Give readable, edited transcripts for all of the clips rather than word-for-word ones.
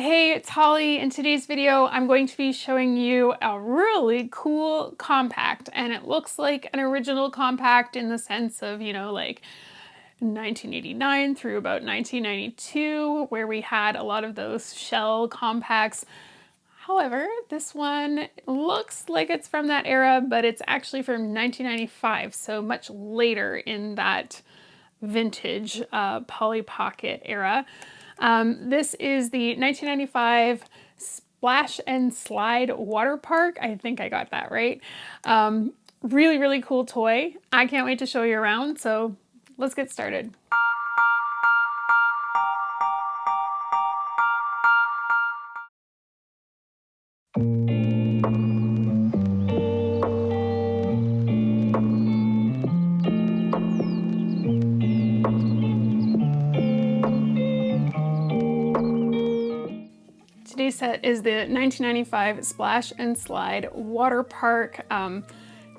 Hey, it's Holly. In today's video, I'm going to be showing you a really cool compact, and it looks like an original compact in the sense of, like 1989 through about 1992, where we had a lot of those shell compacts. However, this one looks like it's from that era, but it's actually from 1995, so much later in that vintage Polly Pocket era. This is the 1995 Splash N Slide Waterpark. I think I got that right. Really, really cool toy. I can't wait to show you around, so let's get started. Today's set is the 1995 Splash and Slide Waterpark.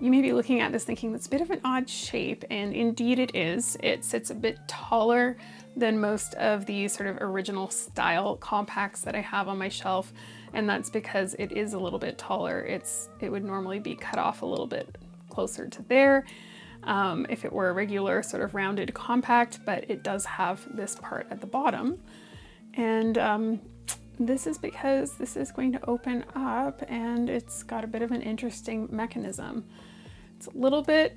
You may be looking at this thinking that's a bit of an odd shape, and indeed it is. It sits a bit taller than most of the sort of original style compacts that I have on my shelf, and that's because it is a little bit taller. It would normally be cut off a little bit closer to there if it were a regular sort of rounded compact, but it does have this part at the bottom. And this is because this is going to open up and it's got a bit of an interesting mechanism. It's a little bit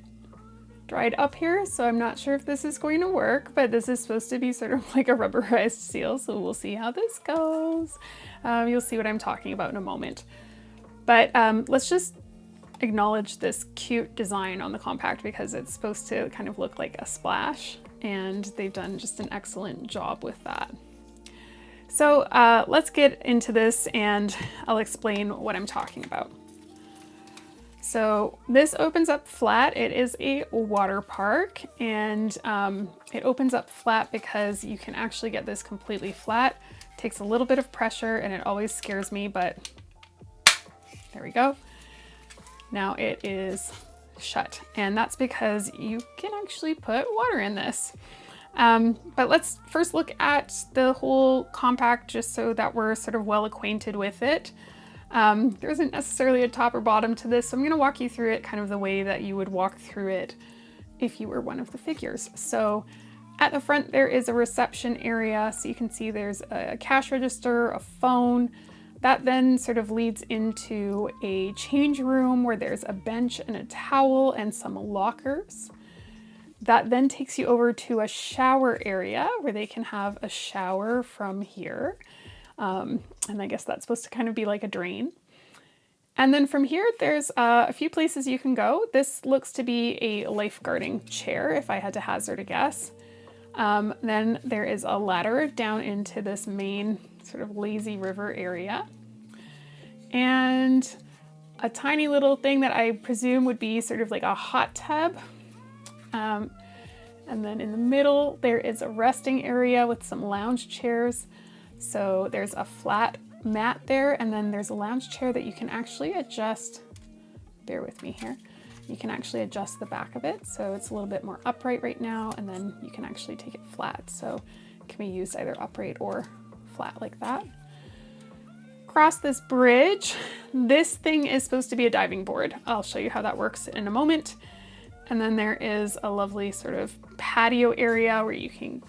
dried up here, so I'm not sure if this is going to work, but this is supposed to be sort of like a rubberized seal, so we'll see how this goes. You'll see what I'm talking about in a moment. But let's just acknowledge this cute design on the compact because it's supposed to kind of look like a splash, and they've done just an excellent job with that. So let's get into this and I'll explain what I'm talking about. So this opens up flat. It is a water park, and it opens up flat because you can actually get this completely flat. It takes a little bit of pressure and it always scares me, but there we go. Now it is shut, and that's because you can actually put water in this. But let's first look at the whole compact just so that we're sort of well acquainted with it. There isn't necessarily a top or bottom to this, so I'm going to walk you through it kind of the way that you would walk through it if you were one of the figures. So at the front there is a reception area, so you can see there's a cash register, a phone. That then sort of leads into a change room where there's a bench and a towel and some lockers. That then takes you over to a shower area where they can have a shower from here. And I guess that's supposed to kind of be like a drain. And then from here, there's a few places you can go. This looks to be a lifeguarding chair, if I had to hazard a guess. Then there is a ladder down into this main sort of lazy river area. And a tiny little thing that I presume would be sort of like a hot tub. And then in the middle, there is a resting area with some lounge chairs. So there's a flat mat there, and then there's a lounge chair that you can actually adjust. Bear with me here. You can actually adjust the back of it. So it's a little bit more upright right now, and then you can actually take it flat. So it can be used either upright or flat like that. Across this bridge, this thing is supposed to be a diving board. I'll show you how that works in a moment. And then there is a lovely sort of patio area where you can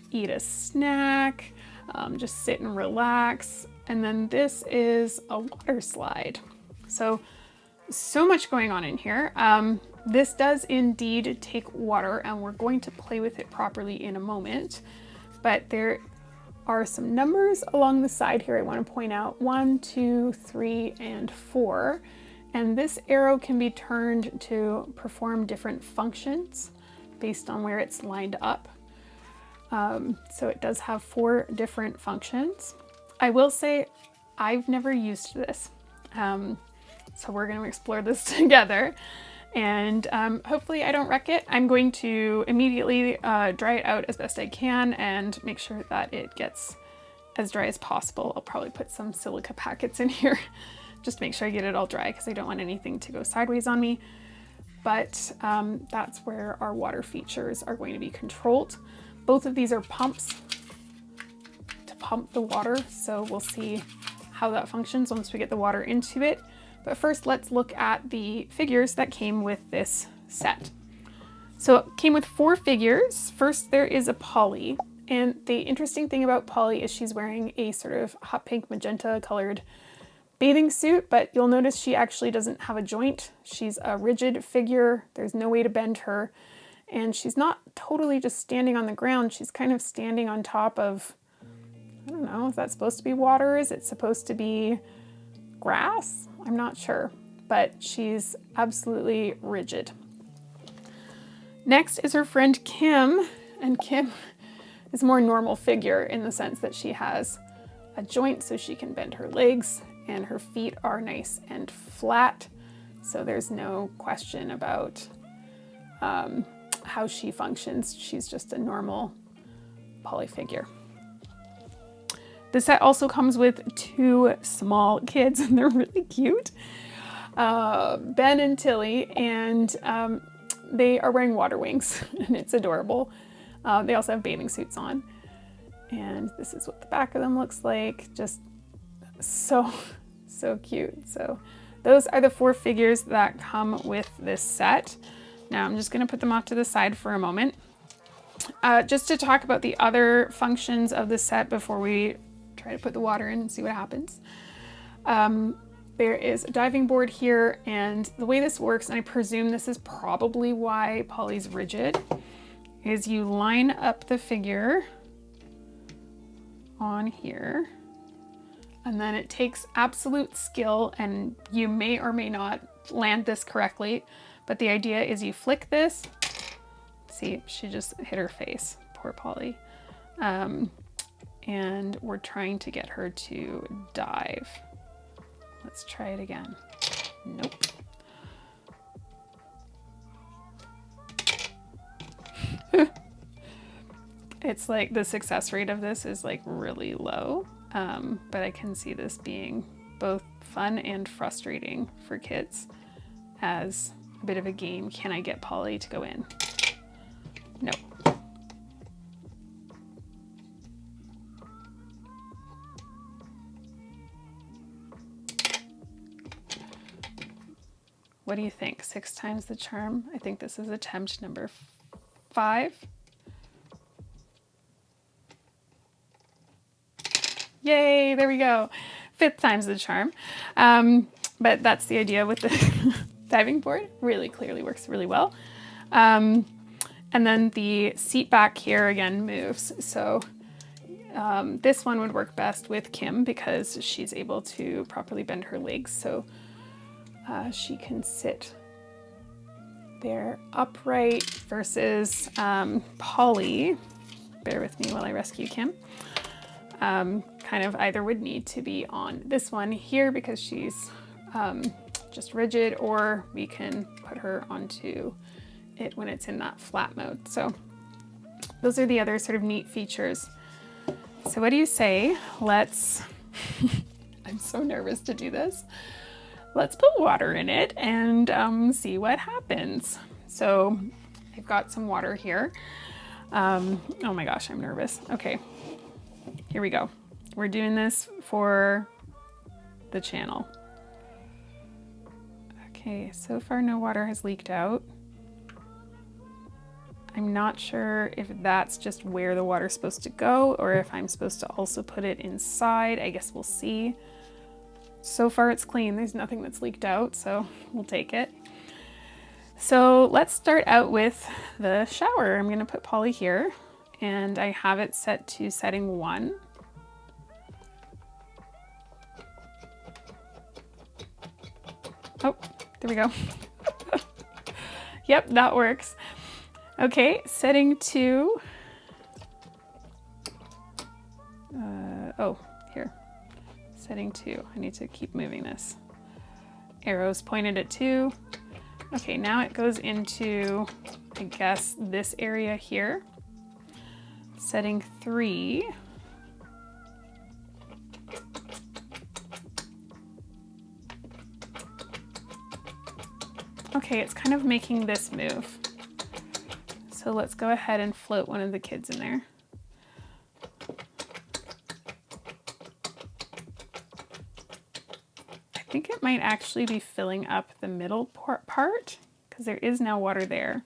eat a snack, just sit and relax. And then this is a water slide. So much going on in here. This does indeed take water, and we're going to play with it properly in a moment. But there are some numbers along the side here I want to point out. 1, 2, 3, and 4. And this arrow can be turned to perform different functions based on where it's lined up. So it does have 4 different functions. I will say I've never used this. So we're going to explore this together. And hopefully I don't wreck it. I'm going to immediately dry it out as best I can and make sure that it gets as dry as possible. I'll probably put some silica packets in here just to make sure I get it all dry because I don't want anything to go sideways on me. But that's where our water features are going to be controlled. Both of these are pumps to pump the water, so we'll see how that functions once we get the water into it. But first, let's look at the figures that came with this set. So it came with 4 figures. First, there is a Polly. And the interesting thing about Polly is she's wearing a sort of hot pink magenta colored bathing suit, but you'll notice she actually doesn't have a joint. She's a rigid figure. There's no way to bend her. And she's not totally just standing on the ground. She's kind of standing on top of, I don't know, is that supposed to be water? Is it supposed to be grass? I'm not sure, but she's absolutely rigid. Next is her friend Kim, and Kim is a more normal figure in the sense that she has a joint so she can bend her legs, and her feet are nice and flat, so there's no question about how she functions. She's just a normal Polly figure. The set also comes with 2 small kids, and they're really cute. Ben and Tilly, and they are wearing water wings, and it's adorable. They also have bathing suits on. And this is what the back of them looks like. Just so cute. So those are the 4 figures that come with this set. Now I'm just gonna put them off to the side for a moment. Just to talk about the other functions of the set before we try to put the water in and see what happens. There is a diving board here, and the way this works, and I presume this is probably why Polly's rigid, is you line up the figure on here, and then it takes absolute skill, and you may or may not land this correctly, but the idea is you flick this. See, she just hit her face, poor Polly. And we're trying to get her to dive. Let's try it again. Nope. It's like the success rate of this is like really low, but I can see this being both fun and frustrating for kids as a bit of a game. Can I get Polly to go in? Nope. What do you think? 6 times the charm? I think this is attempt number 5. Yay, there we go. 5th time's the charm. But that's the idea with the diving board. Really clearly works really well. And then the seat back here again moves. So this one would work best with Kim because she's able to properly bend her legs. So she can sit there upright versus Polly, bear with me while I rescue Kim, kind of either would need to be on this one here because she's just rigid, or we can put her onto it when it's in that flat mode. So those are the other sort of neat features. So what do you say? Let's, I'm so nervous to do this. Let's put water in it and see what happens. So I've got some water here. Oh my gosh, I'm nervous. Okay, here we go. We're doing this for the channel. Okay, so far no water has leaked out. I'm not sure if that's just where the water's supposed to go or if I'm supposed to also put it inside. I guess we'll see. So far it's clean, there's nothing that's leaked out, so we'll take it. So let's start out with the shower. I'm gonna put Polly here, and I have it set to setting 1. Oh, there we go. Yep, that works. Okay, setting 2. Oh, here. Setting 2. I need to keep moving this. Arrows pointed at 2. Okay, now it goes into, I guess, this area here. Setting 3. Okay, it's kind of making this move. So let's go ahead and float one of the kids in there. think it might actually be filling up the middle part because there is now water there.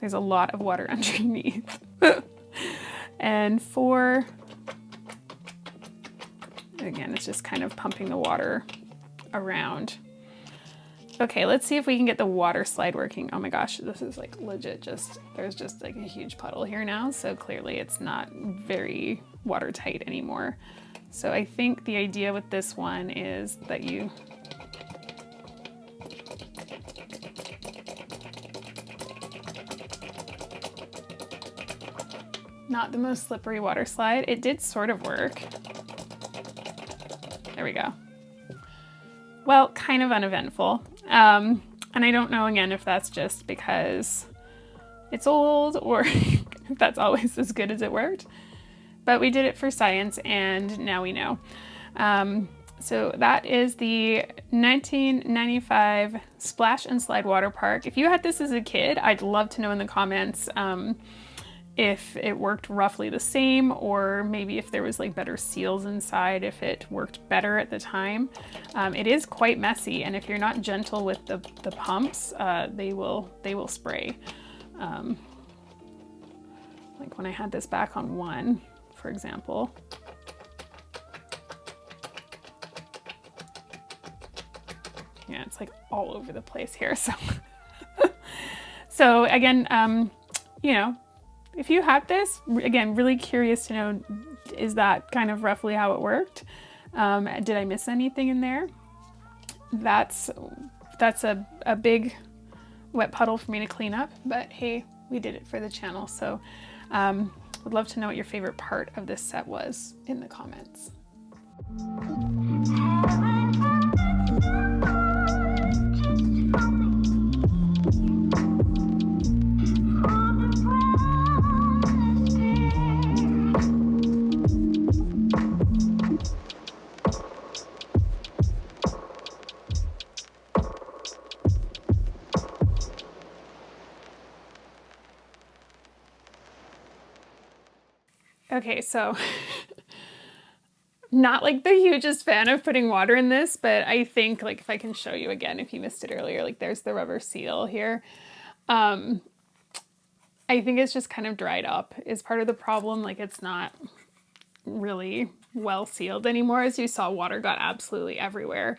There's a lot of water underneath. And 4, again, it's just kind of pumping the water around. Okay, let's see if we can get the water slide working. Oh my gosh, this is like legit there's just like a huge puddle here now. So clearly it's not very watertight anymore. So I think the idea with this one is that you not the most slippery water slide. It did sort of work. There we go. Well, kind of uneventful. And I don't know again if that's just because it's old or if that's always as good as it worked. But we did it for science and now we know. So that is the 1995 Splash and Slide Waterpark. If you had this as a kid, I'd love to know in the comments if it worked roughly the same, or maybe if there was like better seals inside, if it worked better at the time. It is quite messy, and if you're not gentle with the pumps, they will spray. Like when I had this back on 1, for example. Yeah, it's like all over the place here. So, so again, you know, if you had this, again, really curious to know, is that kind of roughly how it worked? Did I miss anything in there? That's a big wet puddle for me to clean up, but hey, we did it for the channel. So would love to know what your favorite part of this set was in the comments. Okay, so not like the hugest fan of putting water in this, but I think like if I can show you again, if you missed it earlier, like there's the rubber seal here. I think it's just kind of dried up is part of the problem. Like it's not really well sealed anymore. As you saw, water got absolutely everywhere.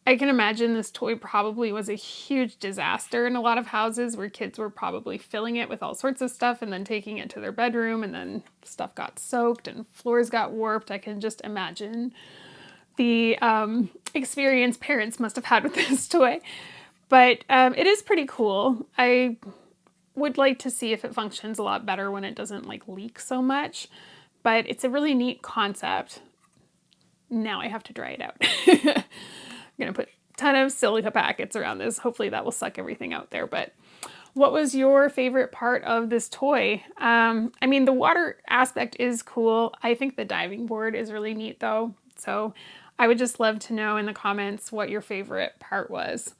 I can imagine this toy probably was a huge disaster in a lot of houses where kids were probably filling it with all sorts of stuff and then taking it to their bedroom, and then stuff got soaked and floors got warped. I can just imagine the experience parents must have had with this toy. But it is pretty cool. I would like to see if it functions a lot better when it doesn't like leak so much, but it's a really neat concept. Now I have to dry it out. I'm gonna put a ton of silica packets around this. Hopefully that will suck everything out there. But what was your favorite part of this toy? I mean, the water aspect is cool. I think the diving board is really neat though. So I would just love to know in the comments what your favorite part was.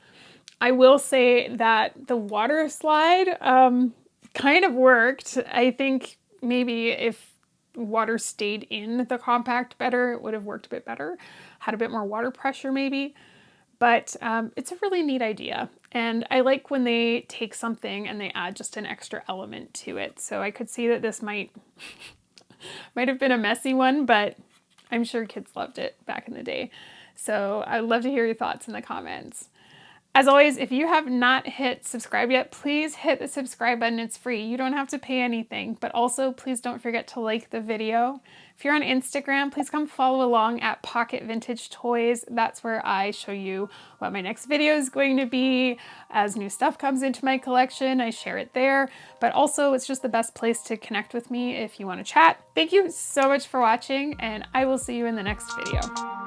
I will say that the water slide kind of worked. I think maybe if water stayed in the compact better, it would have worked a bit better. Had a bit more water pressure maybe, but it's a really neat idea. And I like when they take something and they add just an extra element to it. So I could see that this might have been a messy one, but I'm sure kids loved it back in the day. So I'd love to hear your thoughts in the comments. As always, if you have not hit subscribe yet, please hit the subscribe button. It's free. You don't have to pay anything, but also please don't forget to like the video. If you're on Instagram, please come follow along at Pocket Vintage Toys. That's where I show you what my next video is going to be. As new stuff comes into my collection, I share it there, but also it's just the best place to connect with me if you want to chat. Thank you so much for watching, and I will see you in the next video.